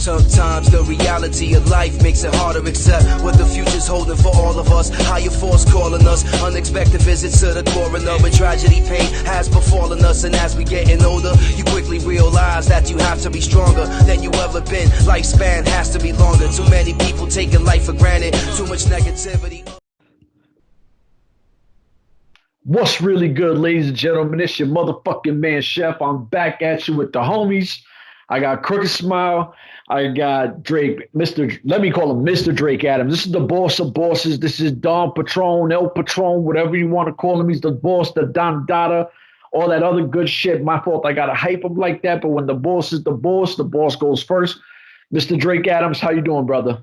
Sometimes the reality of life makes it harder to accept what the future's holding for all of us. Higher force calling us, unexpected visits to the coroner. When tragedy, pain has befallen us, and as we getting older, you quickly realize that you have to be stronger than you ever been. Lifespan has to be longer. Too many people taking life for granted. Too much negativity. What's really good, ladies and gentlemen? It's your motherfucking man, Chef. I'm back at you with the homies. I got Crooked Smile. I got Drake, let me call him Mr. Drake Adams. This is the boss of bosses. This is Don Patron, El Patron, whatever you want to call him. He's the boss, the Don Dada, all that other good shit. My fault, I got to hype him like that. But when the boss is the boss goes first. Mr. Drake Adams, how you doing, brother?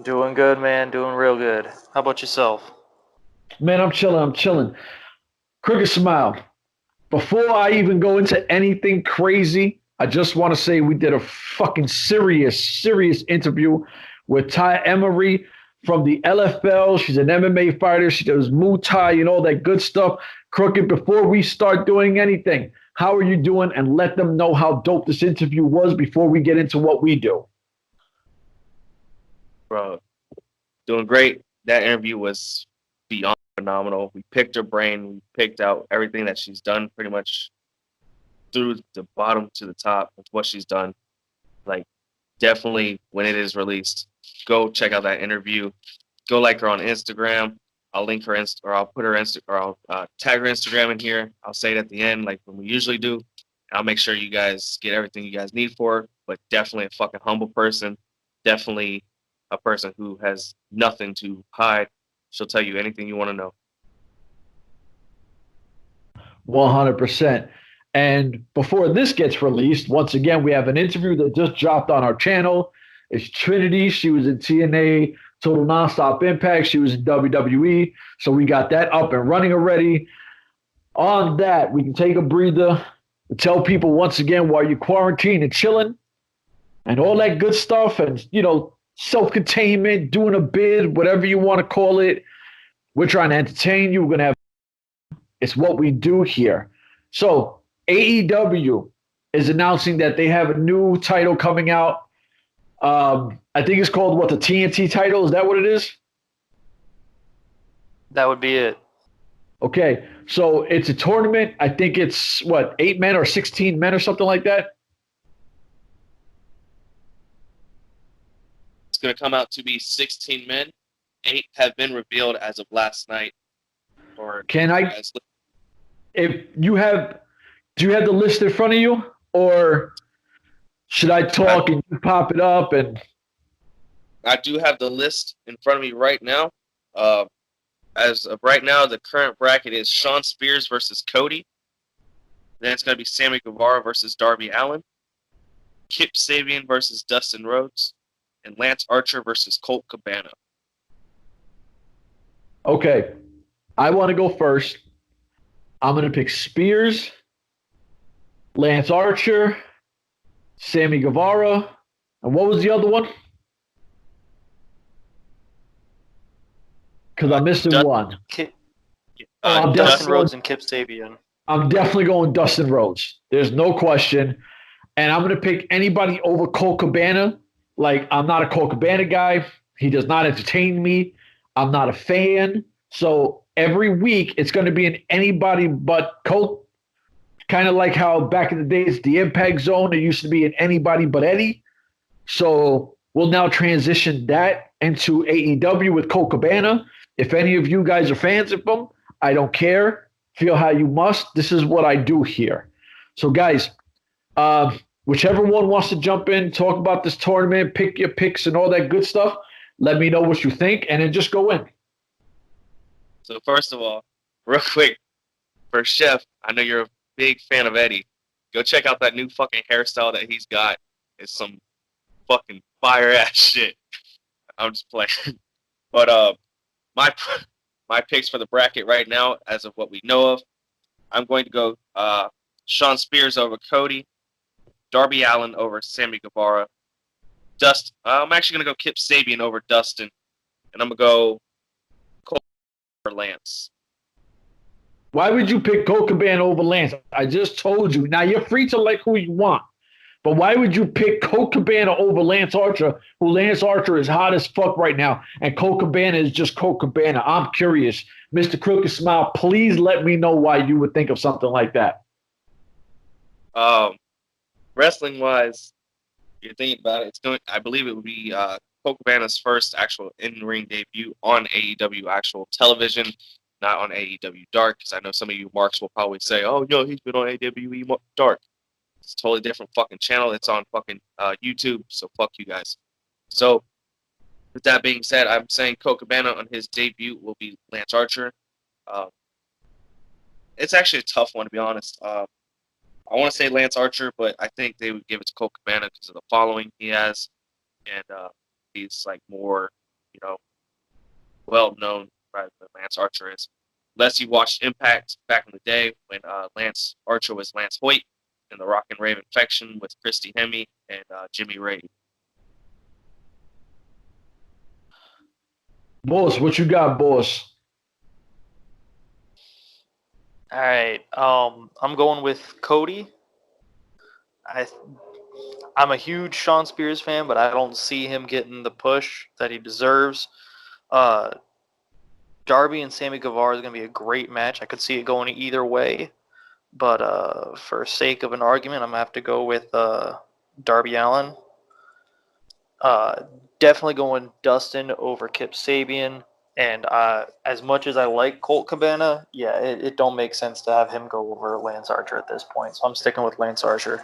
Doing good, man. Doing real good. How about yourself? Man, I'm chilling. Crooked Smile. Before I even go into anything crazy, I just want to say we did a fucking serious interview with Ty Emery from the LFL. She's an MMA fighter. She does Muay Thai and all that good stuff. Crooked, before we start doing anything, how are you doing? And let them know how dope this interview was before we get into what we do. Bro, doing great. That interview was beyond phenomenal. We picked her brain. We picked out everything that she's done pretty much through the bottom to the top of what she's done. Like, definitely when it is released, go check out that interview. Go like her on Instagram. I'll link her or I'll put her I'll tag her Instagram in here. I'll say it at the end like when we usually do. I'll make sure you guys get everything you guys need for her, but definitely a fucking humble person. Definitely a person who has nothing to hide. She'll tell you anything you want to know. 100%. And before this gets released, once again, we have an interview that just dropped on our channel. It's Trinity. She was in TNA, Total Nonstop Impact. She was in WWE. So we got that up and running already. On that, we can take a breather and tell people once again while you're quarantined and chilling and all that good stuff and, self-containment, doing a bid, whatever you want to call it. We're trying to entertain you. We're going to have it's what we do here. So AEW is announcing that they have a new title coming out. I think it's called, the TNT title? Is that what it is? That would be it. Okay. So it's a tournament. I think it's, 8 men or 16 men or something like that? It's going to come out to be 16 men. 8 have been revealed as of last night. If you have, do you have the list in front of you, or should I talk and you pop it up? And I do have the list in front of me right now. As of right now, the current bracket is Shawn Spears versus Cody. Then it's going to be Sammy Guevara versus Darby Allin, Kip Sabian versus Dustin Rhodes, and Lance Archer versus Colt Cabana. Okay, I want to go first. I'm going to pick Spears, Lance Archer, Sammy Guevara, and what was the other one? Because I'm missing one. Dustin Rhodes and Kip Sabian. I'm definitely going Dustin Rhodes. There's no question. And I'm going to pick anybody over Colt Cabana. Like, I'm not a Colt Cabana guy. He does not entertain me. I'm not a fan. So every week it's going to be an anybody but Colt. Kind of like how back in the days, the Impact Zone, it used to be an anybody but Eddie. So we'll now transition that into AEW with Colt Cabana. If any of you guys are fans of them, I don't care. Feel how you must. This is what I do here. So guys, whichever one wants to jump in, talk about this tournament, pick your picks and all that good stuff, let me know what you think, and then just go in. So first of all, real quick, for Chef, I know you're a big fan of Eddie. Go check out that new fucking hairstyle that he's got. It's some fucking fire-ass shit. I'm just playing. But my picks for the bracket right now, as of what we know of, I'm going to go Shawn Spears over Cody, Darby Allin over Sammy Guevara, I'm actually going to go Kip Sabian over Dustin, and I'm going to go Colt over Lance. Why would you pick Colt Cabana over Lance? I just told you. Now, you're free to like who you want. But why would you pick Colt Cabana over Lance Archer, who Lance Archer is hot as fuck right now, and Colt Cabana is just Colt Cabana? I'm curious. Mr. Crooked Smile, please let me know why you would think of something like that. Wrestling wise, you're thinking about it, I believe it would be Colt Cabana's first actual in-ring debut on AEW actual television, not on AEW Dark, because I know some of you marks will probably say, oh, yo, he's been on AEW Dark. It's a totally different fucking channel. It's on fucking YouTube, so fuck you guys. So, with that being said, I'm saying Colt Cabana on his debut will be Lance Archer. It's actually a tough one, to be honest. I want to say Lance Archer, but I think they would give it to Colt Cabana because of the following he has, and he's like more, well known rather than Lance Archer is. Unless you watched Impact back in the day when Lance Archer was Lance Hoyt in the Rock and Rave Infection with Christy Hemme and Jimmy Rave. Boss, what you got, boss? All right. I'm going with Cody. I'm a huge Sean Spears fan, but I don't see him getting the push that he deserves. Darby and Sammy Guevara is going to be a great match. I could see it going either way. But for sake of an argument, I'm going to have to go with Darby Allin. Definitely going Dustin over Kip Sabian. And as much as I like Colt Cabana, yeah, it don't make sense to have him go over Lance Archer at this point. So I'm sticking with Lance Archer.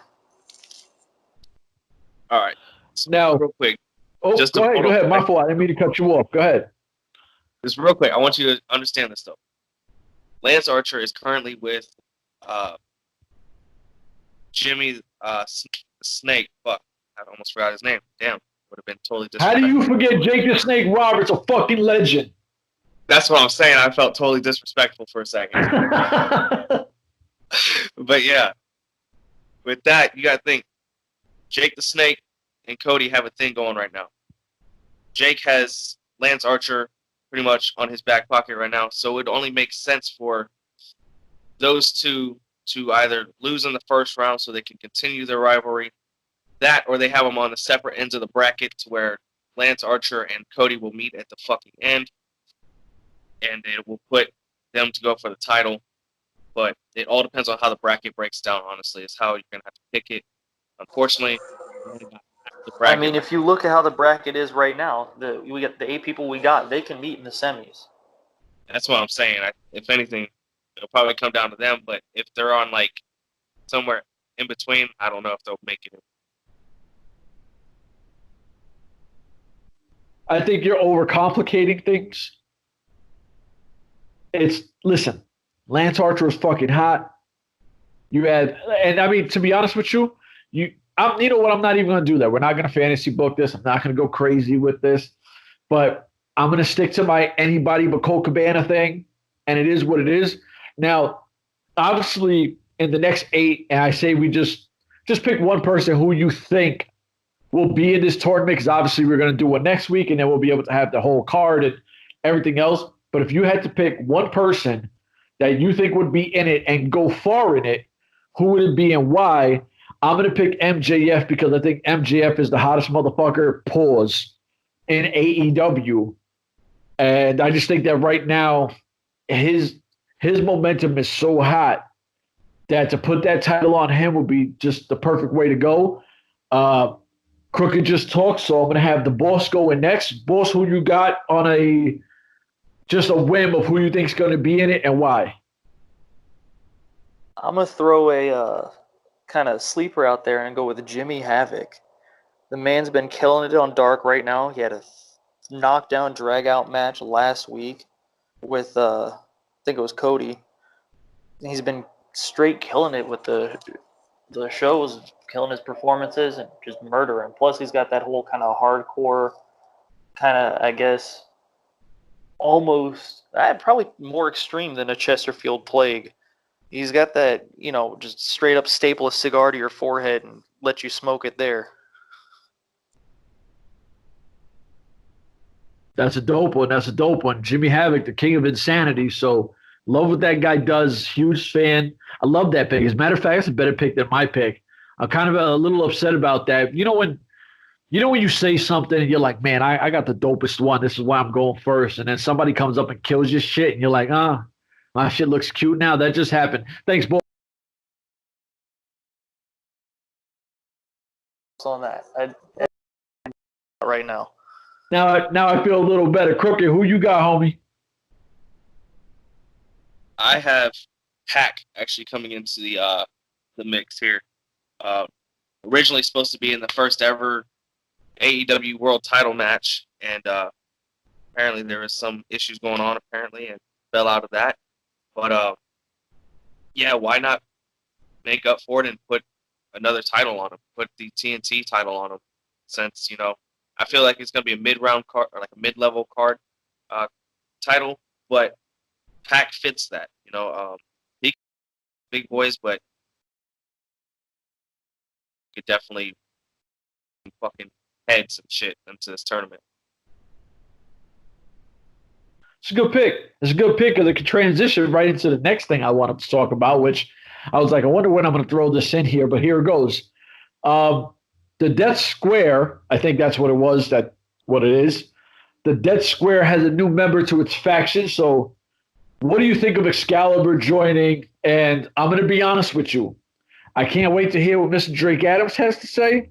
All right. So Now, real quick. Go ahead. My fault. I didn't mean to cut you off. Go ahead. Just real quick. I want you to understand this, though. Lance Archer is currently with Jimmy Snake. Fuck. I almost forgot his name. Damn. Would have been totally disrespectful. How do you forget Jake the Snake Roberts, a fucking legend? That's what I'm saying. I felt totally disrespectful for a second. But yeah, with that, you got to think Jake the Snake and Cody have a thing going right now. Jake has Lance Archer pretty much on his back pocket right now, so it only makes sense for those two to either lose in the first round so they can continue their rivalry. That, or they have them on the separate ends of the bracket to where Lance Archer and Cody will meet at the fucking end, and it will put them to go for the title. But it all depends on how the bracket breaks down, honestly, is how you're going to have to pick it. Unfortunately, the bracket. I mean, if you look at how the bracket is right now, we got the 8 people we got, they can meet in the semis. That's what I'm saying. If anything, it'll probably come down to them, but if they're on, like, somewhere in between, I don't know if they'll make it. I think you're overcomplicating things. Listen, Lance Archer is fucking hot. And I mean, to be honest with you, you know what? I'm not even going to do that. We're not going to fantasy book this. I'm not going to go crazy with this. But I'm going to stick to my anybody but Colt Cabana thing, and it is what it is. Now, obviously, in the next 8, and I say we just pick one person who you think will be in this tournament, because obviously we're going to do one next week, and then we'll be able to have the whole card and everything else. But if you had to pick one person that you think would be in it and go far in it, who would it be and why? I'm going to pick MJF because I think MJF is the hottest motherfucker, pause, in AEW. And I just think that right now his momentum is so hot that to put that title on him would be just the perfect way to go. Crooked just talked, so I'm going to have the boss going next. Boss, who you got on just a whim of who you think is going to be in it and why? I'm going to throw a kind of sleeper out there and go with Jimmy Havoc. The man's been killing it on Dark right now. He had a knockdown, drag-out match last week with, I think it was Cody. He's been straight killing it with the shows, killing his performances and just murdering. Plus, he's got that whole kind of hardcore, kind of, I guess, almost, probably more extreme than a Chesterfield Plague. He's got that, just straight up staple a cigar to your forehead and let you smoke it there. That's a dope one. Jimmy Havoc, the king of insanity. So love what that guy does. Huge fan. I love that pick. As a matter of fact, it's a better pick than my pick. I'm kind of a little upset about that. You know when you say something and you're like, man, I got the dopest one. This is why I'm going first. And then somebody comes up and kills your shit, and you're like, my shit looks cute now. That just happened. Thanks, boy. On that. Right now. Now I feel a little better. Crooked, who you got, homie? I have Pac actually coming into the mix here. Originally supposed to be in the first ever AEW World Title match, and apparently there was some issues going on apparently, and fell out of that. But yeah, why not make up for it and put another title on him? Put the TNT title on him, since I feel like it's gonna be a mid-round card or like a mid-level card title, but Pac fits that. He big boys, but could definitely fucking head some shit into this tournament. It's a good pick. It's a good pick because it can transition right into the next thing I wanted to talk about, which I was like, I wonder when I'm going to throw this in here, but here it goes. The Death Square, I think that's what it was, what it is. The Death Square has a new member to its faction. So what do you think of Excalibur joining? And I'm going to be honest with you. I can't wait to hear what Mr. Drake Adams has to say.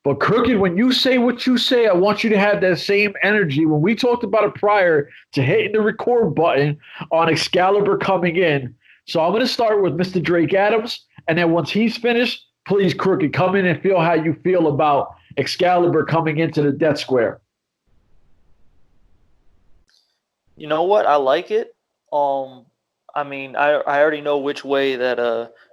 But Crooked, when you say what you say, I want you to have that same energy. When we talked about it prior to hitting the record button on Excalibur coming in. So I'm going to start with Mr. Drake Adams. And then once he's finished, please, Crooked, come in and feel how you feel about Excalibur coming into the Death Square. You know what? I like it. I mean, I already know which way that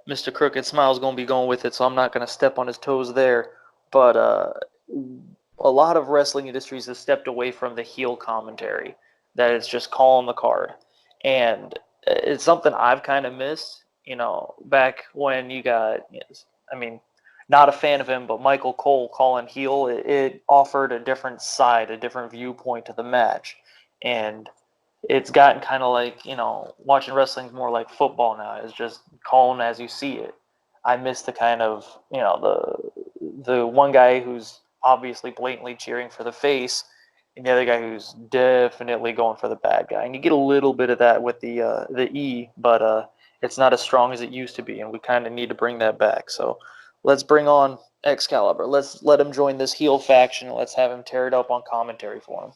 Mr. Crooked Smile is going to be going with it, so I'm not going to step on his toes there. But a lot of wrestling industries have stepped away from the heel commentary, that it's just calling the card. And it's something I've kind of missed, back when you got, I mean, not a fan of him, but Michael Cole calling heel, it offered a different side, a different viewpoint to the match. And it's gotten kind of like, watching wrestling is more like football now. It's just calling as you see it. I miss the kind of, the one guy who's obviously blatantly cheering for the face, and the other guy who's definitely going for the bad guy. And you get a little bit of that with the E, but it's not as strong as it used to be, and we kind of need to bring that back. So let's bring on Excalibur. Let's let him join this heel faction, and let's have him tear it up on commentary for him.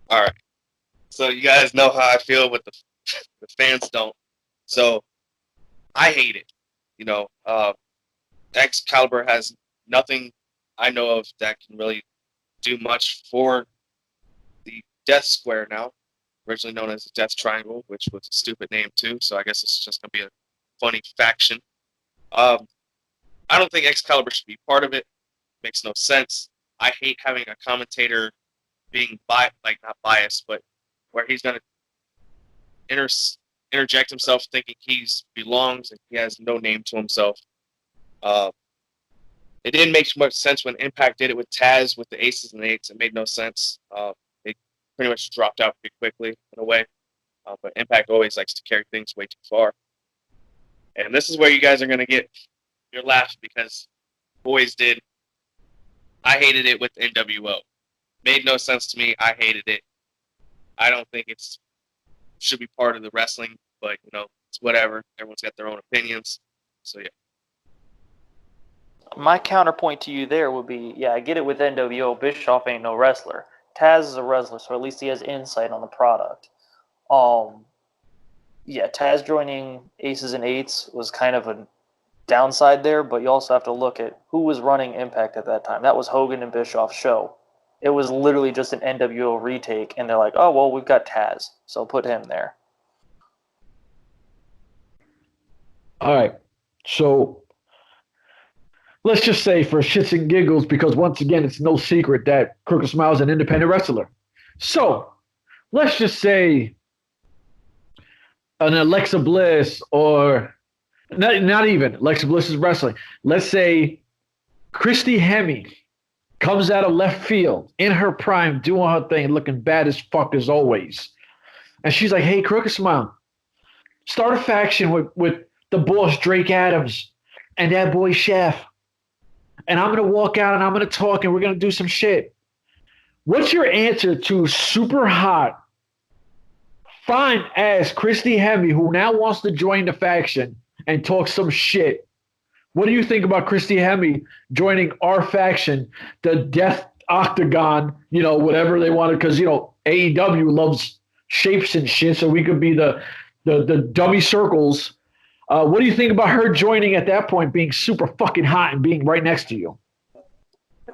All right. So you guys know how I feel with the fans don't. So I hate it. Excalibur has nothing I know of that can really do much for the Death Square now, originally known as the Death Triangle, which was a stupid name too. So I guess it's just gonna be a funny faction. I don't think Excalibur should be part of it. Makes no sense. I hate having a commentator being not biased, but where he's gonna interject himself thinking he's belongs and he has no name to himself. It didn't make much sense when Impact did it with Taz with the Aces and Eights. It made no sense. They pretty much dropped out pretty quickly in a way. But Impact always likes to carry things way too far. And this is where you guys are going to get your laugh, because boys did. I hated it with NWO. Made no sense to me. I hated it. I don't think it's should be part of the wrestling, but it's whatever. Everyone's got their own opinions. So yeah. My counterpoint to you there would be, yeah, I get it with NWO. Bischoff ain't no wrestler. Taz is a wrestler, so at least he has insight on the product. Yeah, Taz joining Aces and Eights was kind of a downside there, but you also have to look at who was running Impact at that time. That was Hogan and Bischoff's show. It was literally just an NWO retake, and they're like, oh, well, we've got Taz, so put him there. All right. So let's just say for shits and giggles, because once again, it's no secret that Crooked Smile is an independent wrestler. So let's just say an Alexa Bliss, or not even Alexa Bliss is wrestling. Let's say Christy Hemme comes out of left field in her prime, doing her thing, looking bad as fuck as always. And she's like, hey, Crooked Smile, start a faction with the boss Drake Adams and that boy Chef. And I'm gonna walk out and I'm gonna talk and we're gonna do some shit. What's your answer to super hot, fine ass Christy Hemme, who now wants to join the faction and talk some shit? What do you think about Christy Hemme joining our faction, the Death Octagon, whatever they wanted? Because, AEW loves shapes and shit, so we could be the dummy circles. What do you think about her joining at that point, being super fucking hot and being right next to you?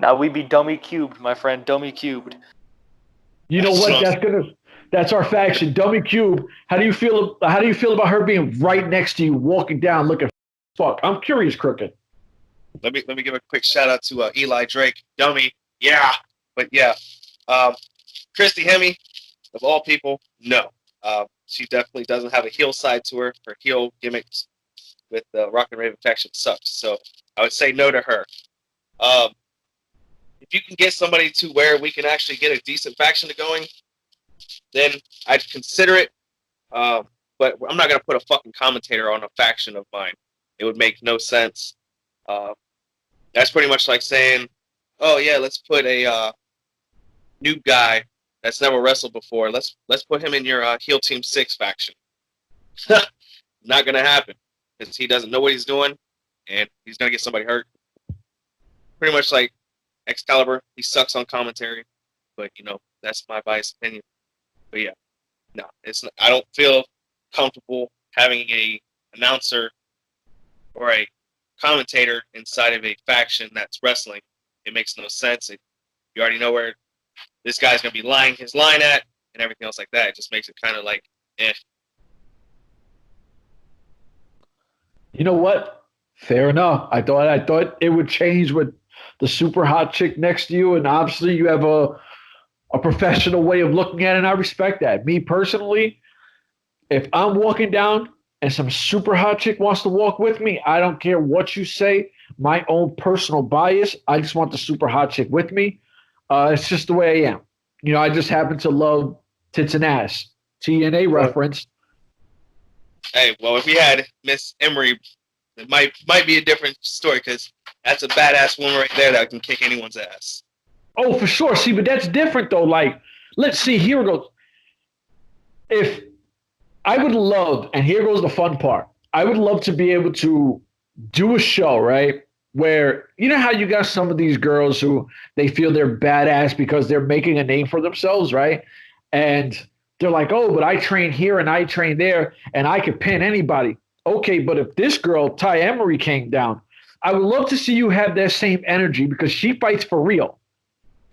Now we be dummy cubed, my friend, dummy cubed. You know what? That's our faction, Dummy Cube. How do you feel about her being right next to you, walking down, looking fuck? I'm curious, Crooked. Let me give a quick shout out to Eli Drake, Dummy. Yeah, but yeah, Christy Hemme, of all people, no. She definitely doesn't have a heel side to her. Her heel gimmicks with the Rock and Raven faction sucks. So I would say no to her. If you can get somebody to where we can actually get a decent faction going, then I'd consider it. But I'm not going to put a fucking commentator on a faction of mine. It would make no sense. That's pretty much like saying, oh yeah, let's put a new guy that's never wrestled before. Let's put him in your heel team 6 faction. Not going to happen because he doesn't know what he's doing and he's going to get somebody hurt. Pretty much like Excalibur, he sucks on commentary, but that's my biased opinion. But yeah, no, I don't feel comfortable having a announcer or a commentator inside of a faction that's wrestling. It makes no sense. You already know where this guy's gonna be lying his line at and everything else like that. It just makes it kind of like, eh. You know what? Fair enough. I thought it would change with the super hot chick next to you, and obviously you have a professional way of looking at it, and I respect that. Me personally, if I'm walking down and some super hot chick wants to walk with me, I don't care what you say. My own personal bias, I just want the super hot chick with me. It's just the way I am. I just happen to love tits and ass. TNA reference. Hey, well, if we had Miss Emery, it might be a different story because that's a badass woman right there that can kick anyone's ass. Oh, for sure. See, but that's different though. Like, let's see. Here it goes. If I would love, and here goes the fun part. I would love to be able to do a show, right? Where, how you got some of these girls who they feel they're badass because they're making a name for themselves, right? And they're like, oh, but I train here and I train there and I could pin anybody. Okay, but if this girl, Ty Emery, came down, I would love to see you have that same energy because she fights for real.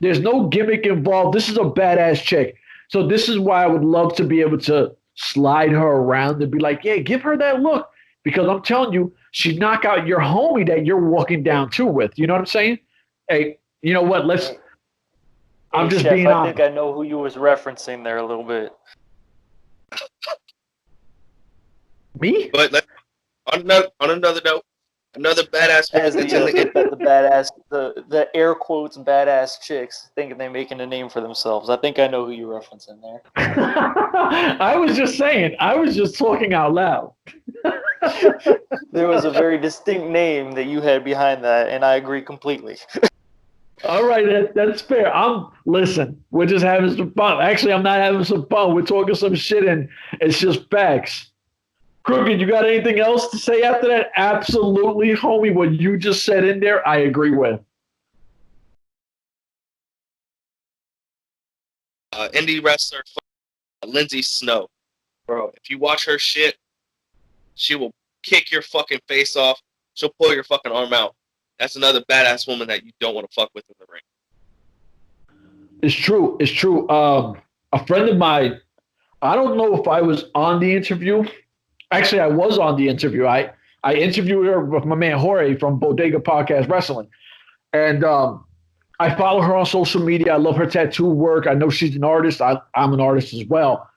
There's no gimmick involved. This is a badass chick. So this is why I would love to be able to slide her around and be like, yeah, give her that look. Because I'm telling you, she'd knock out your homie that you're walking down too with. You know what I'm saying? Hey, you know what? I'm just Chef, being I honest. think I know who you was referencing there a little bit. Me? But on another note, another badass As woman the badass, the air quotes badass chicks thinking they're making a name for themselves. I think I know who you're referencing there. I was just saying. I was just talking out loud. There was a very distinct name that you had behind that, and I agree completely. All right, that's fair. Listen, we're just having some fun. Actually, I'm not having some fun. We're talking some shit, and it's just facts. Crooked, you got anything else to say after that? Absolutely, homie. What you just said in there, I agree with. indie wrestler Lindsay Snow. Bro, if you watch her shit, she will kick your fucking face off. She'll pull your fucking arm out. That's another badass woman that you don't want to fuck with in the ring. It's true. It's true. A friend of mine, I don't know if I was on the interview. Actually, I was on the interview. I interviewed her with my man Jorge from Bodega Podcast Wrestling. And I follow her on social media. I love her tattoo work. I know she's an artist. I'm an artist as well.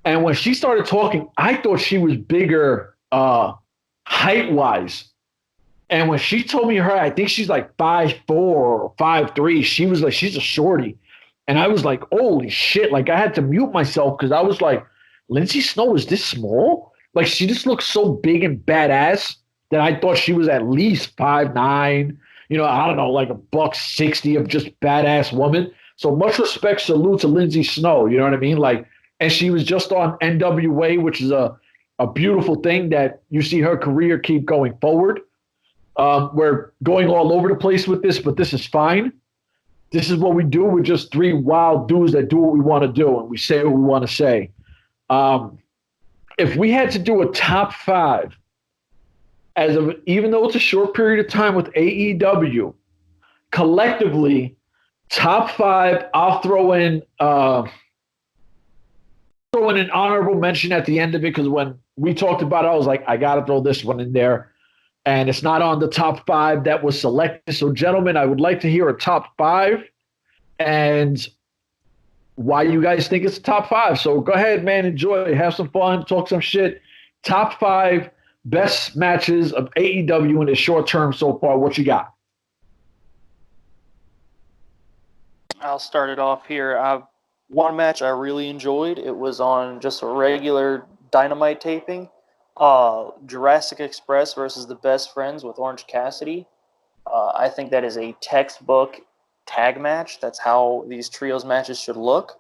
And when she started talking, I thought she was bigger height-wise. And when she told me I think she's like 5'4" or 5'3", she was like, she's a shorty. And I was like, holy shit. Like, I had to mute myself because I was like, Lindsay Snow is this small? Like she just looks so big and badass that I thought she was at least 5'9". You know, I don't know, like a $160 of just badass woman. So much respect, salute to Lindsay Snow. You know what I mean? Like, and she was just on NWA, which is a beautiful thing that you see her career keep going forward. We're going all over the place with this, but this is fine. This is what we do. We're just three wild dudes that do what we want to do, and we say what we want to say. If we had to do a top five, even though it's a short period of time with AEW, collectively, top five, I'll throw in an honorable mention at the end of it because when we talked about it, I was like, I got to throw this one in there. And it's not on the top five that was selected. So, gentlemen, I would like to hear a top five and why you guys think it's a top five. So go ahead, man. Enjoy. Have some fun. Talk some shit. Top five best matches of AEW in the short term so far. What you got? I'll start it off here. One match I really enjoyed. It was on just a regular Dynamite taping. Jurassic Express versus the Best Friends with Orange Cassidy. I think that is a textbook tag match. That's how these trios matches should look.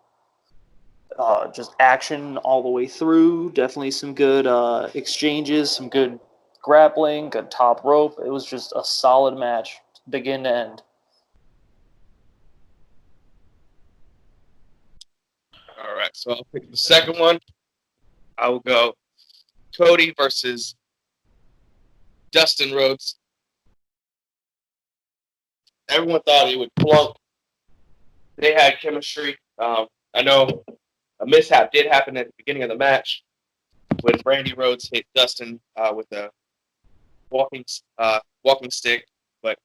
Just action all the way through. Definitely some good exchanges, some good grappling, good top rope. It was just a solid match, begin to end. All right, so I'll pick the second one. I will go Cody versus Dustin Rhodes. Everyone thought he would plunk. They had chemistry. I know a mishap did happen at the beginning of the match when Brandy Rhodes hit Dustin with a walking stick, but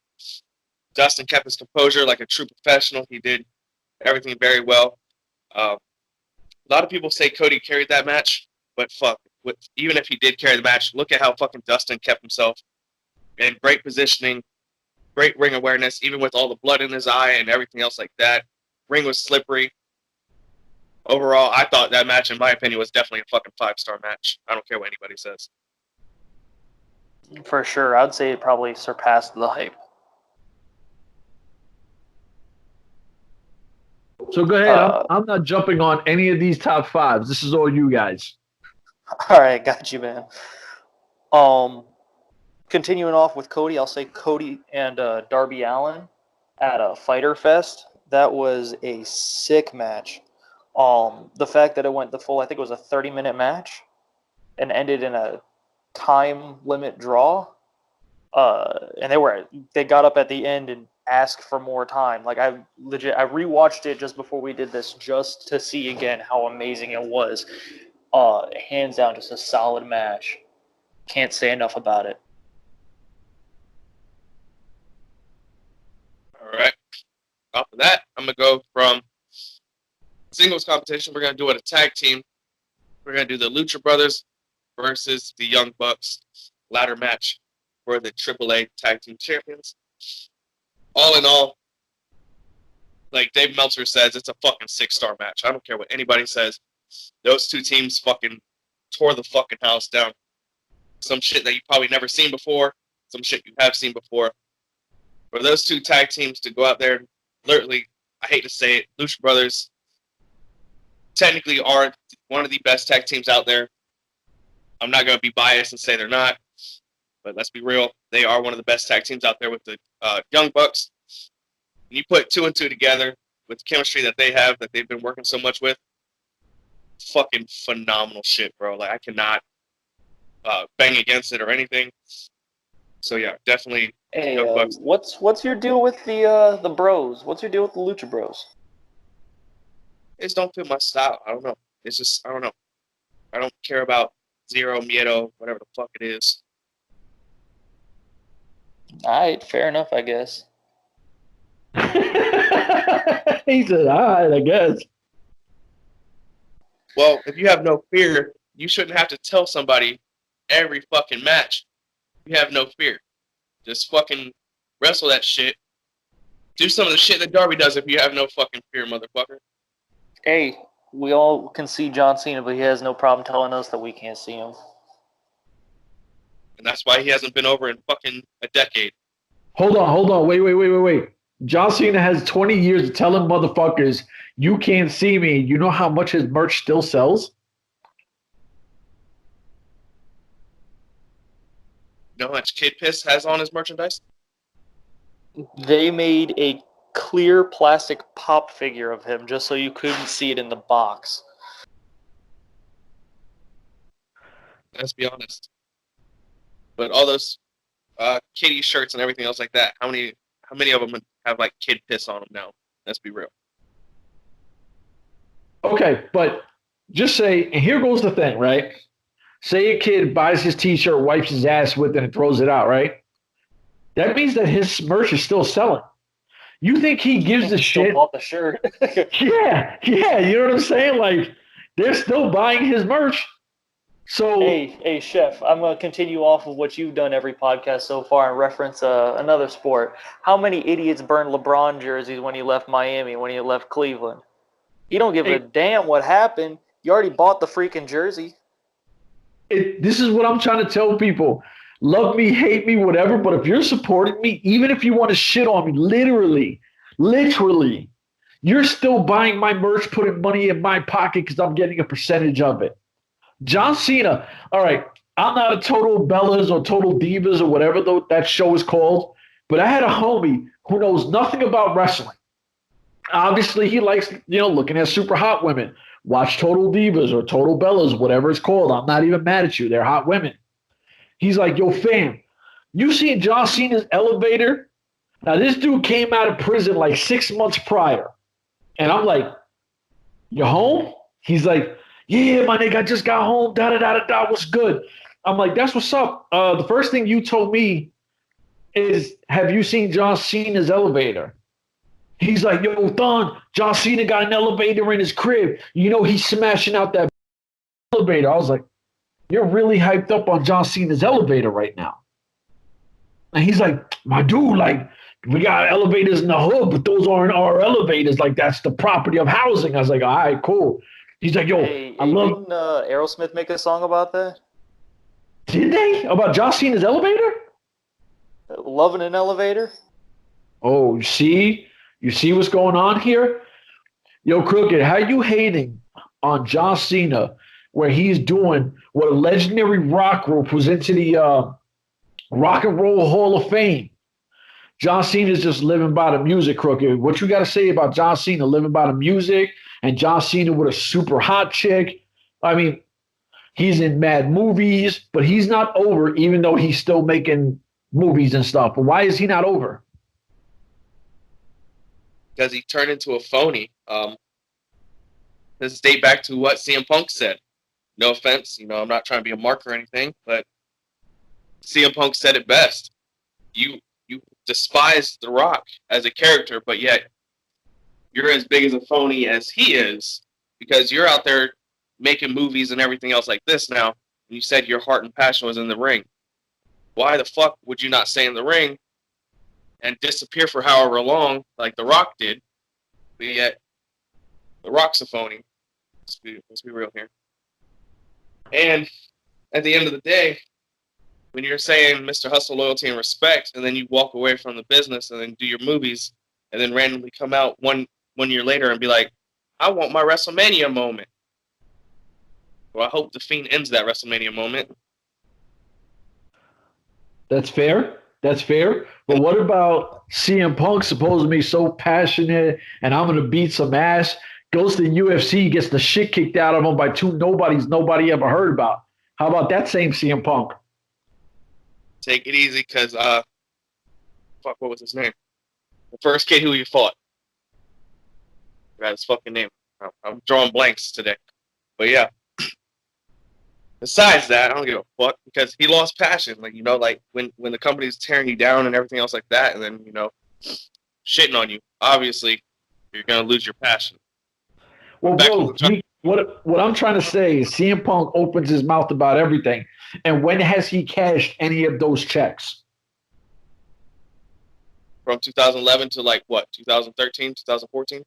Dustin kept his composure like a true professional. He did everything very well. A lot of people say Cody carried that match, but fuck. Even if he did carry the match, look at how fucking Dustin kept himself in great positioning, great ring awareness, even with all the blood in his eye and everything else like that. Ring was slippery. Overall, I thought that match, in my opinion, was definitely a fucking 5-star match. I don't care what anybody says. For sure. I'd say it probably surpassed the hype. So go ahead. I'm not jumping on any of these top fives. This is all you guys. All right, got you, man. Continuing off with Cody, I'll say Cody and Darby Allin at a Fyter Fest. That was a sick match. The fact that it went the full, I think it was a 30-minute match, and ended in a time limit draw. And they got up at the end and asked for more time. Like I rewatched it just before we did this just to see again how amazing it was. Hands down, just a solid match. Can't say enough about it. All right. Off of that, I'm going to go from singles competition. We're going to do it a tag team. We're going to do the Lucha Brothers versus the Young Bucks ladder match for the AAA Tag Team Champions. All in all, like Dave Meltzer says, it's a fucking 6-star match. I don't care what anybody says. Those two teams fucking tore the fucking house down. Some shit that you've probably never seen before. Some shit you have seen before. For those two tag teams to go out there, literally, I hate to say it, Lucha Brothers technically are one of the best tag teams out there. I'm not going to be biased and say they're not, but let's be real. They are one of the best tag teams out there with the Young Bucks. And you put two and two together with the chemistry that they have, that they've been working so much with, fucking phenomenal shit, bro. Like, I cannot bang against it or anything. So, yeah, definitely Hey, Young Bucks. what's your deal with the bros? What's your deal with the Lucha Bros? It just don't fit my style. I don't know. It's just, I don't know. I don't care about Zero, Miedo, whatever the fuck it is. All right, fair enough, I guess. He said, all right, I guess. Well, if you have no fear, you shouldn't have to tell somebody every fucking match. You have no fear. Just fucking wrestle that shit. Do some of the shit that Darby does if you have no fucking fear, motherfucker. Hey, we all can see John Cena, but he has no problem telling us that we can't see him. And that's why he hasn't been over in fucking a decade. Hold on. Wait. John Cena has 20 years of telling motherfuckers, you can't see me. You know how much his merch still sells? You know how much kid piss has on his merchandise? They made a clear plastic pop figure of him just so you couldn't see it in the box. Let's be honest. But all those kitty shirts and everything else like that, how many of them have like kid piss on them now? Let's be real. Okay, but just say, and here goes the thing, right? Say a kid buys his t-shirt, wipes his ass with it, and throws it out, right? That means that his merch is still selling. You think he gives a shit? Bought the shirt. Yeah, you know what I'm saying? Like, they're still buying his merch. So Hey, Chef, I'm going to continue off of what you've done every podcast so far and reference another sport. How many idiots burned LeBron jerseys when he left Miami, when he left Cleveland? You don't give a damn what happened. You already bought the freaking jersey. this is what I'm trying to tell people. Love me, hate me, whatever, but if you're supporting me, even if you want to shit on me, literally, you're still buying my merch, putting money in my pocket because I'm getting a percentage of it. John Cena, all right, I'm not a Total Bellas or Total Divas or whatever that show is called, but I had a homie who knows nothing about wrestling. Obviously, he likes, looking at super hot women. Watch Total Divas or Total Bellas, whatever it's called. I'm not even mad at you. They're hot women. He's like, yo, fam, you seen John Cena's elevator? Now, this dude came out of prison like 6 months prior. And I'm like, you home? He's like, yeah, my nigga, I just got home. Da-da-da-da-da, what's good? I'm like, that's what's up. The first thing you told me is, have you seen John Cena's elevator? He's like, yo, Thon, John Cena got an elevator in his crib. He's smashing out that elevator. I was like, you're really hyped up on John Cena's elevator right now. And he's like, my dude, like, we got elevators in the hood, but those aren't our elevators. Like, that's the property of housing. I was like, all right, cool. He's like, yo, I love. Didn't Aerosmith make a song about that? Did they? About John Cena's elevator? Loving an elevator? Oh, you see what's going on here? Yo, Crooked, how you hating on John Cena where he's doing what a legendary rock group was into the Rock and Roll Hall of Fame? John Cena's just living by the music, Crooked. What you got to say about John Cena living by the music and John Cena with a super hot chick? I mean, he's in mad movies, but he's not over, even though he's still making movies and stuff. But why is he not over? Because he turned into a phony. This date back to what CM Punk said. No offense, I'm not trying to be a mark or anything, but CM Punk said it best. You despise The Rock as a character, but yet you're as big as a phony as he is because you're out there making movies and everything else like this now. And you said your heart and passion was in the ring. Why the fuck would you not stay in the ring and disappear for however long like The Rock did? But yet The Rock's a phony. Let's be real here. And at the end of the day, when you're saying Mr. Hustle, loyalty, and respect, and then you walk away from the business and then do your movies, and then randomly come out one year later and be like, I want my WrestleMania moment. Well, I hope The Fiend ends that WrestleMania moment. That's fair. But what about CM Punk supposed to be so passionate and I'm going to beat some ass, goes to the UFC, gets the shit kicked out of him by two nobodies nobody ever heard about? How about that same CM Punk? Take it easy, because, what was his name? The first kid who you fought. I forgot his fucking name. I'm drawing blanks today. But yeah. Besides that, I don't give a fuck because he lost passion. Like, when the company's tearing you down and everything else like that, and then, shitting on you, obviously, you're going to lose your passion. Well, bro, what I'm trying to say is CM Punk opens his mouth about everything. And when has he cashed any of those checks? From 2011 to 2013, 2014?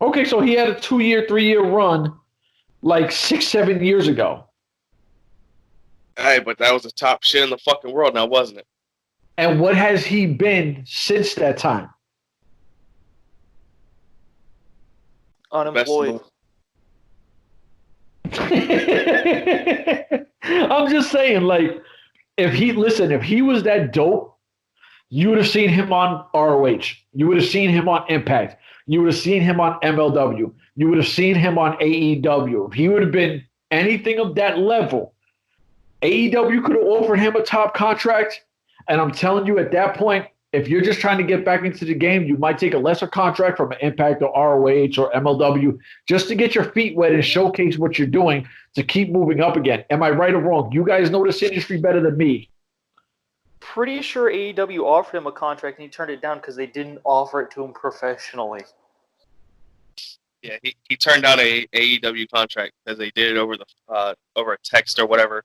Okay, so he had a 2-year, 3-year run like 6, 7 years ago. Hey, but that was the top shit in the fucking world now, wasn't it? And what has he been since that time? Unemployed. I'm just saying, like, if he was that dope, you would have seen him on ROH. You would have seen him on Impact. You would have seen him on MLW. You would have seen him on AEW. If he would have been anything of that level, AEW could have offered him a top contract. And I'm telling you, at that point, if you're just trying to get back into the game, you might take a lesser contract from an Impact or ROH or MLW just to get your feet wet and showcase what you're doing to keep moving up again. Am I right or wrong? You guys know this industry better than me. Pretty sure AEW offered him a contract and he turned it down because they didn't offer it to him professionally. Yeah, he turned down a AEW contract because they did it over a text or whatever,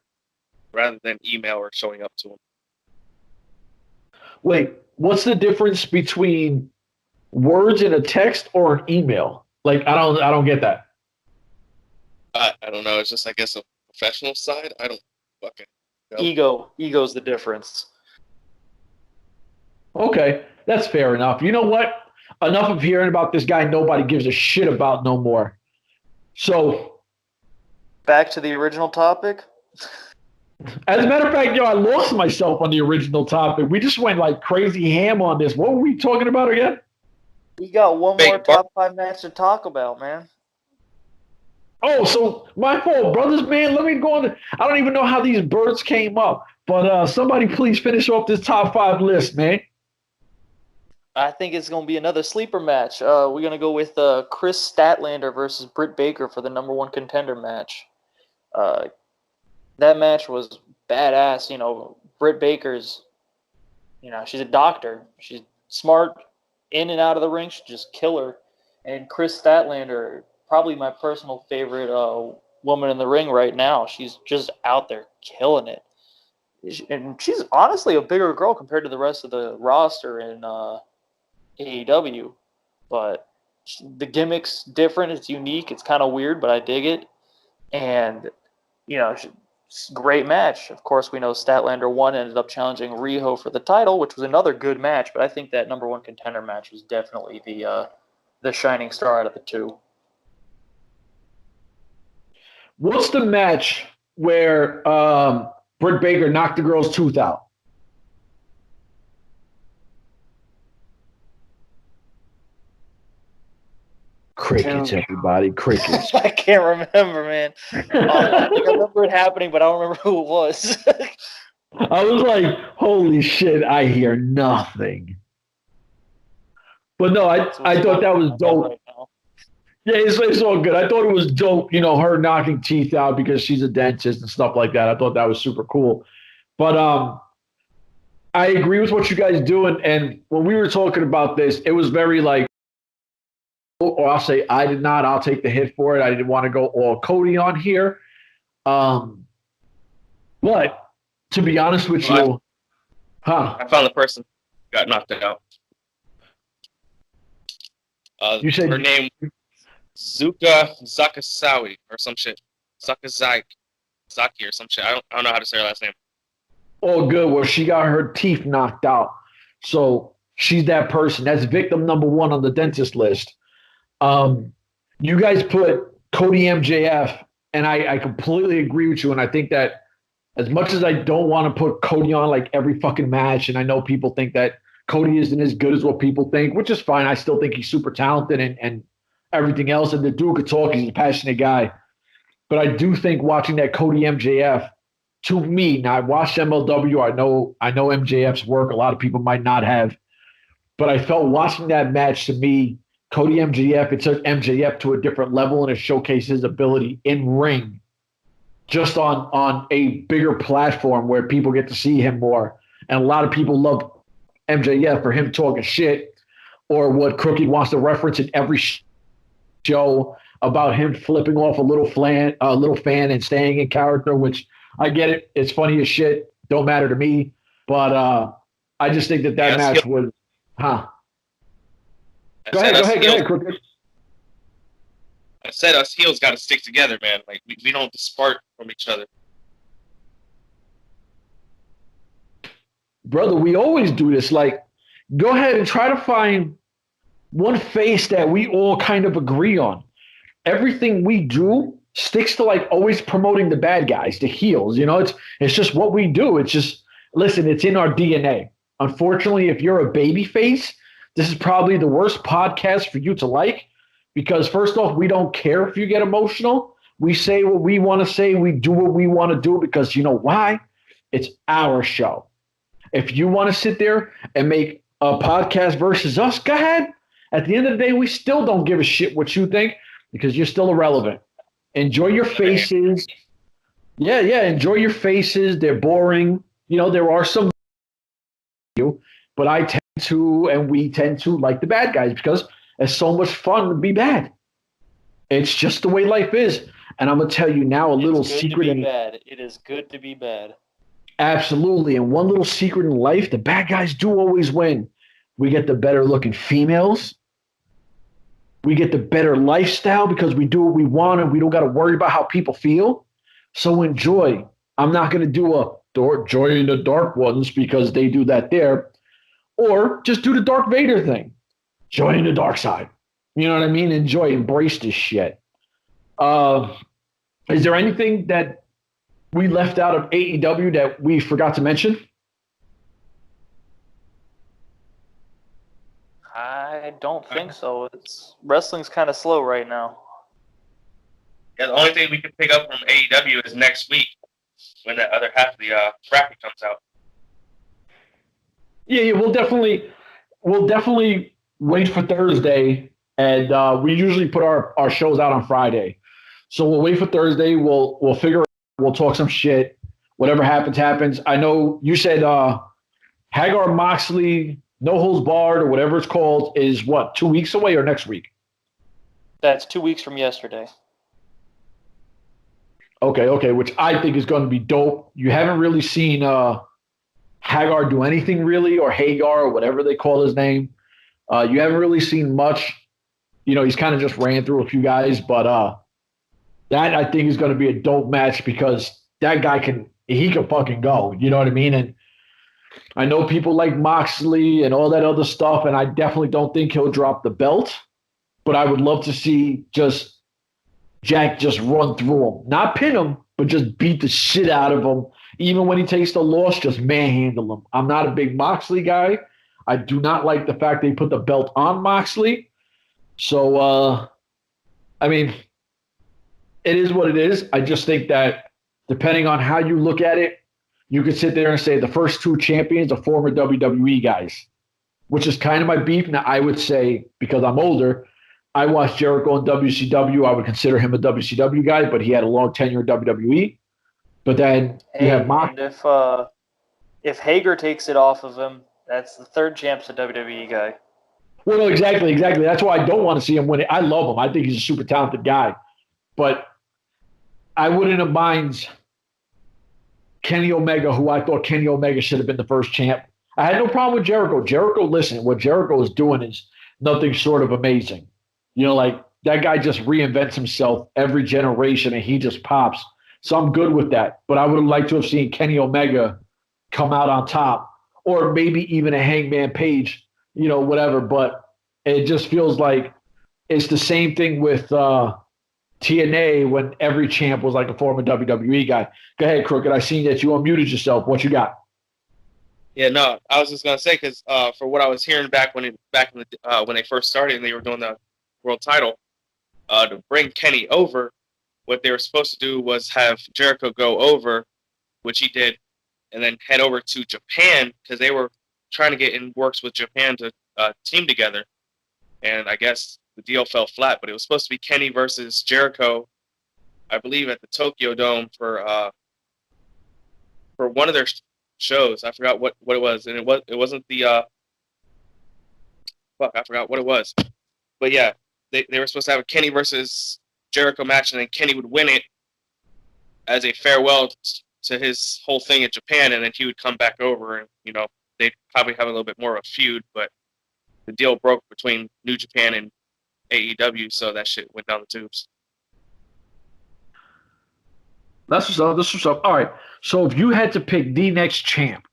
rather than email or showing up to him. Wait, what's the difference between words in a text or an email? Like, I don't get that. I don't know. It's just, I guess, a professional side. I don't fucking know. Ego's the difference. Okay, that's fair enough. You know what? Enough of hearing about this guy nobody gives a shit about no more. So, back to the original topic. As a matter of fact, I lost myself on the original topic. We just went like crazy ham on this. What were we talking about again? We got one more top 5 match to talk about, man. Oh, so my fault, brothers, man. Let me go on. I don't even know how these birds came up, but somebody please finish off this top 5 list, man. I think it's going to be another sleeper match. We're going to go with Chris Statlander versus Britt Baker for the #1 contender match. That match was badass. Britt Baker's, she's a doctor. She's smart, in and out of the ring. She just kill her. And Chris Statlander, probably my personal favorite woman in the ring right now. She's just out there killing it. And she's honestly a bigger girl compared to the rest of the roster in AEW. But the gimmick's different. It's unique. It's kind of weird, but I dig it. And, great match. Of course, we know Statlander won, ended up challenging Riho for the title, which was another good match. But I think that #1 contender match was definitely the shining star out of the two. What's the match where Britt Baker knocked the girl's tooth out? Crickets, everybody. Crickets. I can't remember, man. I remember it happening, but I don't remember who it was. I was like, holy shit, I hear nothing. But no, I thought that was dope. Right, yeah, it's all good. I thought it was dope, her knocking teeth out because she's a dentist and stuff like that. I thought that was super cool. But I agree with what you guys do. And when we were talking about this, it was very like, or I'll say I did not. I'll take the hit for it. I didn't want to go all Cody on here. But to be honest with you, I found the person who got knocked out. You said her name Zuka Zakasawi or some shit. Zaki or some shit. I don't know how to say her last name. Oh, good. Well, she got her teeth knocked out. So she's that person. That's victim #1 on the dentist list. You guys put Cody MJF, and I completely agree with you. And I think that as much as I don't want to put Cody on like every fucking match, and I know people think that Cody isn't as good as what people think, which is fine. I still think he's super talented and everything else. And the dude could talk. He's a passionate guy. But I do think watching that Cody MJF, to me, now I watched MLW. I know MJF's work. A lot of people might not have. But I felt watching that match, to me, Cody MJF, it took MJF to a different level, and it showcased his ability in ring just on a bigger platform where people get to see him more. And a lot of people love MJF for him talking shit, or what Crooked wants to reference in every show about him flipping off a little fan and staying in character, which I get it. It's funny as shit. Don't matter to me. But I just think that match was, Go ahead, Crooked. I said us heels got to stick together, man. Like we don't depart from each other. brother, we always do this. Like, go ahead and try to find one face that we all kind of agree on. Everything we do sticks to like always promoting the bad guys, the heels. You know, it's just what we do. It's just listen, it's in our DNA. Unfortunately, if you're a baby face, this is probably the worst podcast for you to like because first off, we don't care if you get emotional. We say what we want to say. We do what we want to do because you know why? It's our show. If you want to sit there and make a podcast versus us, go ahead. At the end of the day, we still don't give a shit what you think because you're still irrelevant. Enjoy your faces. Yeah, enjoy your faces. They're boring. You know, there are some but I tend to and we tend to like the bad guys because it's so much fun to be bad. It's just the way life is. And I'm gonna tell you now a little secret. It is good to be bad. Absolutely. And one little secret in life, the bad guys do always win. We get the better looking females. We get the better lifestyle because we do what we want and we don't got to worry about how people feel. So enjoy. I'm not going to do a join the dark ones because they do that there. Or just do the Darth Vader thing. Join the dark side. You know what I mean? Enjoy. Embrace this shit. Is there anything that we left out of AEW that we forgot to mention? I don't think so. Wrestling's kind of slow right now. Yeah, the only thing we can pick up from AEW is next week when that other half of the bracket comes out. Yeah, we'll definitely wait for Thursday, and we usually put our shows out on Friday. So we'll wait for Thursday. We'll figure it out. We'll talk some shit. Whatever happens, happens. I know you said Hagar Moxley, No Holds Barred, or whatever it's called, is what, 2 weeks away or next week? That's 2 weeks from yesterday. Okay, which I think is going to be dope. You haven't really seen Hagar do anything really, or Hagar, or whatever they call his name. You haven't really seen much. You know, he's kind of just ran through a few guys, but that I think is going to be a dope match because that guy can fucking go. You know what I mean? And I know people like Moxley and all that other stuff, and I definitely don't think he'll drop the belt. But I would love to see Jack just run through him. Not pin him, but just beat the shit out of him. Even when he takes the loss, just manhandle him. I'm not a big Moxley guy. I do not like the fact they put the belt on Moxley. So, I mean, it is what it is. I just think that depending on how you look at it, you could sit there and say the first two champions are former WWE guys, which is kind of my beef. Now, I would say, because I'm older, I watched Jericho in WCW. I would consider him a WCW guy, but he had a long tenure in WWE. But then you have Moxley. If Hager takes it off of him, that's the third champ's a WWE guy. Well, no, exactly. That's why I don't want to see him win it. I love him. I think he's a super talented guy. But I wouldn't have minded Kenny Omega, who I thought Kenny Omega should have been the first champ. I had no problem with Jericho. Listen, what Jericho is doing is nothing short of amazing. You know, like that guy just reinvents himself every generation and he just pops. So I'm good with that. But I would have liked to have seen Kenny Omega come out on top, or maybe even a Hangman Page, you know, whatever. But it just feels like it's the same thing with TNA when every champ was like a former WWE guy. Go ahead, Crooked. I seen that you unmuted yourself. What you got? Yeah, no, I was just gonna say because for what I was hearing back when they first started and they were doing the world title, to bring Kenny over, what they were supposed to do was have Jericho go over, which he did, and then head over to Japan because they were trying to get in works with Japan to team together, and I guess the deal fell flat. But it was supposed to be Kenny versus Jericho, I believe, at the Tokyo Dome for one of their shows. I forgot what it was, and it wasn't the I forgot what it was, but yeah, they were supposed to have a Kenny versus Jericho match, and then Kenny would win it as a farewell to his whole thing in Japan, and then he would come back over, and you know they'd probably have a little bit more of a feud, but the deal broke between New Japan and AEW, so that shit went down the tubes. That's what's up. All right. So if you had to pick the next champ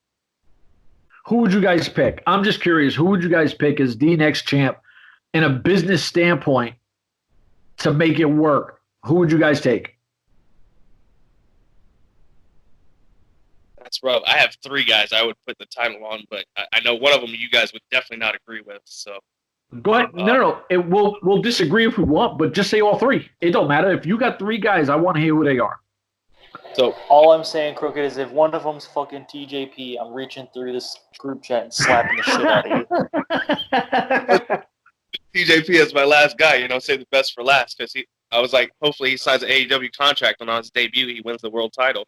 Who would you guys pick? I'm just curious. Who would you guys pick as the next champ in a business standpoint to make it work? Who would you guys take? That's rough. I have 3 guys I would put the title on, but I know one of them you guys would definitely not agree with. So Go ahead. No. We'll disagree if we want, but just say all 3. It don't matter. If you got 3 guys, I want to hear who they are. So all I'm saying, Crooked, is if one of them's fucking TJP, I'm reaching through this group chat and slapping the shit out of you. TJP is my last guy. Say the best for last because I was like, hopefully he signs an AEW contract and on his debut he wins the world title.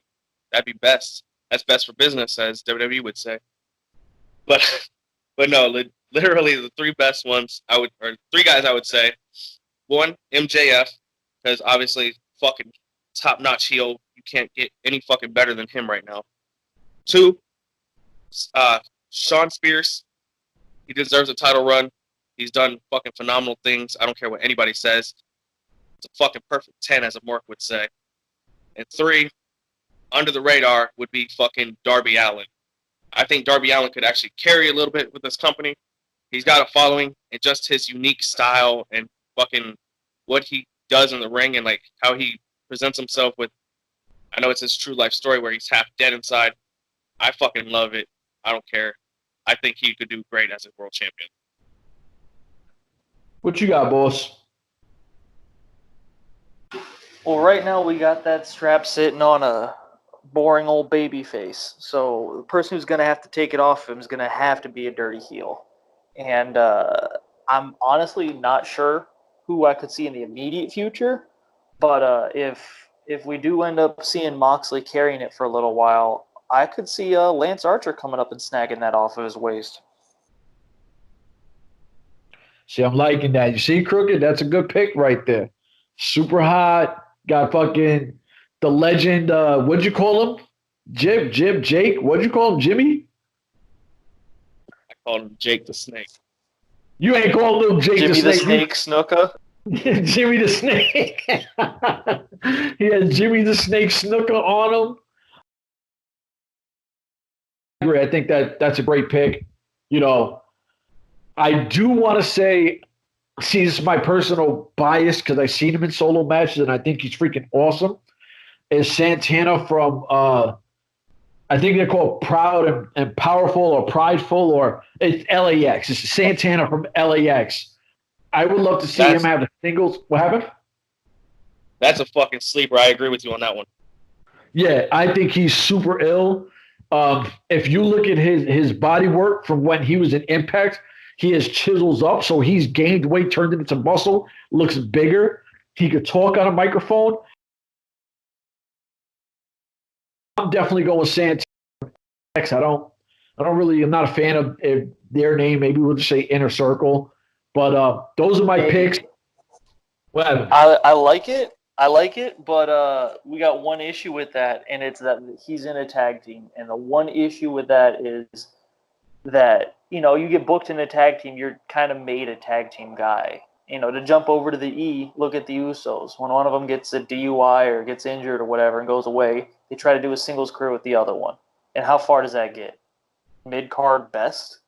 That'd be best. That's best for business, as WWE would say. But no, literally the 3 best ones or 3 guys I would say. 1, MJF, because obviously fucking top-notch heel. You can't get any fucking better than him right now. 2, Shawn Spears. He deserves a title run. He's done fucking phenomenal things. I don't care what anybody says. It's a fucking perfect 10, as a Mark would say. And 3, under the radar, would be fucking Darby Allin. I think Darby Allin could actually carry a little bit with this company. He's got a following, and just his unique style and fucking what he does in the ring and like how he presents himself with. I know it's his true life story where he's half dead inside. I fucking love it. I don't care. I think he could do great as a world champion. What you got, boss? Well, right now we got that strap sitting on a boring old baby face. So the person who's going to have to take it off him is going to have to be a dirty heel. And I'm honestly not sure who I could see in the immediate future. But if we do end up seeing Moxley carrying it for a little while, I could see Lance Archer coming up and snagging that off of his waist. See, I'm liking that. You see, Crooked? That's a good pick right there. Super hot. Got fucking the legend. What'd you call him? Jake. What'd you call him? Jimmy? I called him Jake the Snake. You ain't called him Jake Jimmy the Snake. Snuka. Jimmy the Snake. He has Jimmy the Snake Snuka on him. I agree. I think that's a great pick. I do want to say, see, this is my personal bias because I've seen him in solo matches and I think he's freaking awesome. Is Santana from, I think they're called Proud and Powerful or Prideful, or it's LAX. It's Santana from LAX. I would love to see him have the singles. What happened? That's a fucking sleeper. I agree with you on that one. Yeah, I think he's super ill. If you look at his body work from when he was in Impact, he has chisels up, so he's gained weight, turned it into muscle, looks bigger. He could talk on a microphone. I'm definitely going with Santana. I'm not a fan of their name. Maybe we'll just say Inner Circle. But those are my picks. Well, I like it, but we got one issue with that, and it's that he's in a tag team. And the one issue with that is that, you get booked in a tag team, you're kind of made a tag team guy. To jump over to the E, look at the Usos. When one of them gets a DUI or gets injured or whatever and goes away, they try to do a singles career with the other one. And how far does that get? Mid-card best?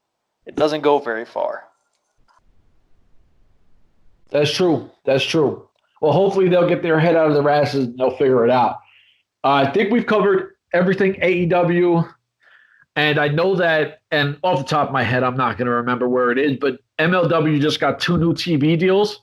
It doesn't go very far. That's true. Well, hopefully they'll get their head out of their asses and they'll figure it out. I think we've covered everything AEW. And I know that, and off the top of my head, I'm not going to remember where it is, but MLW just got 2 new TV deals,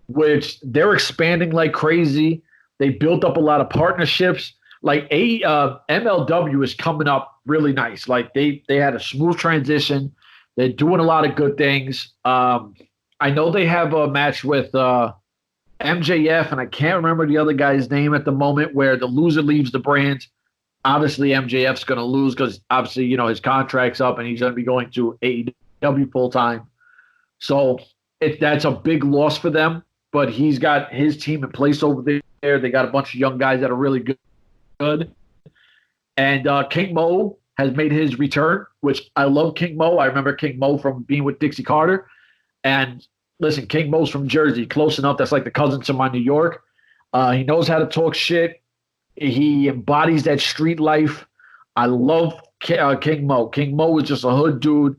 which they're expanding like crazy. They built up a lot of partnerships. Like MLW is coming up really nice. Like they had a smooth transition. They're doing a lot of good things. I know they have a match with MJF, and I can't remember the other guy's name at the moment, where the loser leaves the brand. Obviously, MJF's going to lose because obviously, his contract's up and he's going to be going to AEW full time. So that's a big loss for them. But he's got his team in place over there. They got a bunch of young guys that are really good. And King Mo has made his return, which I love King Mo. I remember King Mo from being with Dixie Carter. And listen, King Mo's from Jersey, close enough. That's like the cousin to my New York. He knows how to talk shit. He embodies that street life. I love King Mo. King Mo is just a hood dude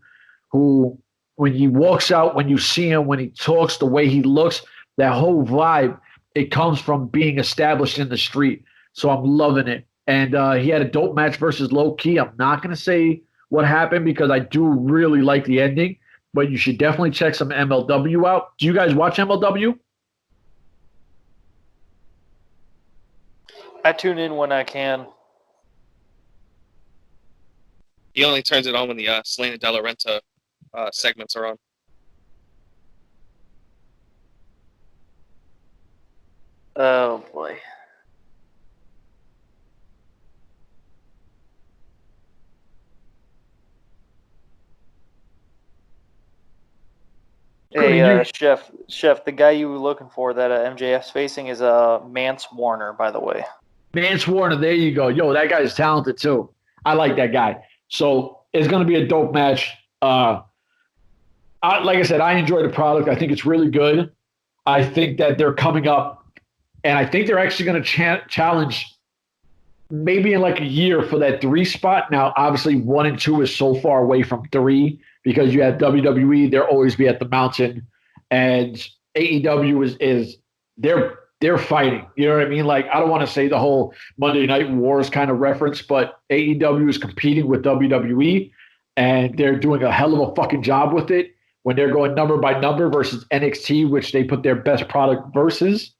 who, when he walks out, when you see him, when he talks, the way he looks, that whole vibe, it comes from being established in the street. So I'm loving it. And he had a dope match versus Low Key. I'm not going to say what happened because I do really like the ending, but you should definitely check some MLW out. Do you guys watch MLW? I tune in when I can. He only turns it on when the Selena De La Renta segments are on. Oh boy. Hey, Chef, the guy you were looking for that MJF's facing is Mance Warner, by the way. Mance Warner, there you go. Yo, that guy's talented too. I like that guy. So it's going to be a dope match. Like I said, I enjoy the product. I think it's really good. I think that they're coming up, and I think they're actually going to challenge maybe in like a year for that 3 spot. Now, obviously, 1 and 2 is so far away from 3 because you have WWE. They'll always be at the mountain, and AEW is they're fighting. You know what I mean? Like, I don't want to say the whole Monday Night Wars kind of reference, but AEW is competing with WWE, and they're doing a hell of a fucking job with it when they're going number by number versus NXT, which they put their best product versus.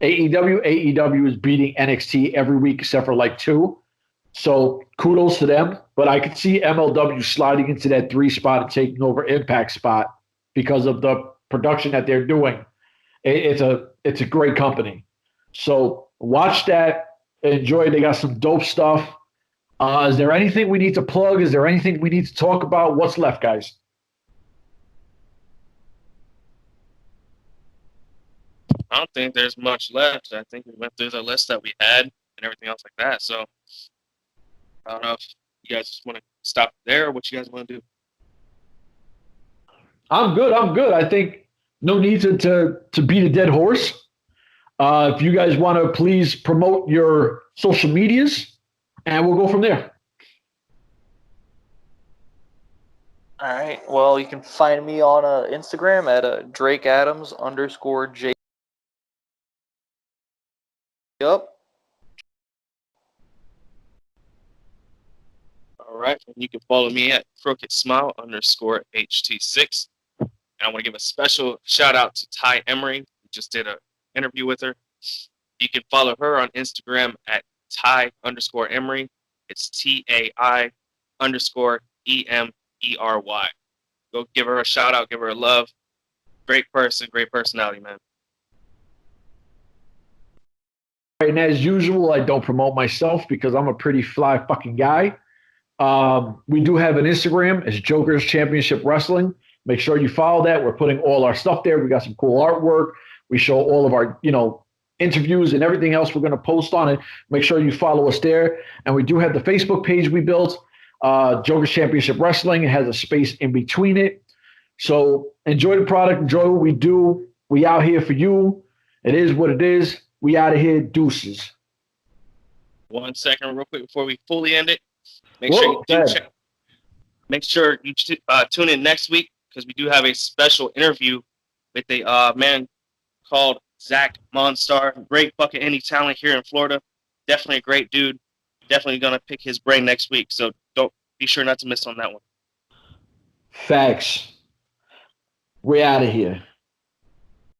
AEW is beating NXT every week except for like 2. So kudos to them. But I could see MLW sliding into that 3 spot and taking over Impact spot because of the production that they're doing. It's a great company. So watch that. Enjoy. They got some dope stuff. Is there anything we need to plug? Is there anything we need to talk about? What's left, guys? I don't think there's much left. I think we went through the list that we had and everything else like that. So I don't know if you guys just want to stop there or what you guys want to do. I'm good. I think no need to beat a dead horse. If you guys want to please promote your social medias, and we'll go from there. All right. Well, you can find me on Instagram at DrakeAdams_J. Yup. All right. And you can follow me at crookedsmile_HT6. And I want to give a special shout out to Ty Emery. We just did an interview with her. You can follow her on Instagram at Ty_Emery. It's TAI_EMERY. Go give her a shout out, give her a love. Great person, great personality, man. And as usual, I don't promote myself because I'm a pretty fly fucking guy. We do have an Instagram. It's Jokerz Championship Wrestling. Make sure you follow that. We're putting all our stuff there. We got some cool artwork. We show all of our, interviews and everything else we're going to post on it. Make sure you follow us there. And we do have the Facebook page we built, Jokerz Championship Wrestling. It has a space in between it. So enjoy the product. Enjoy what we do. We out here for you. It is what it is. We out of here. Deuces. 1 second real quick before we fully end it. Make sure you tune in next week because we do have a special interview with a man called Zach Monstar. Great fucking indie talent here in Florida. Definitely a great dude. Definitely going to pick his brain next week. So don't be sure not to miss on that one. Facts. We're out of here.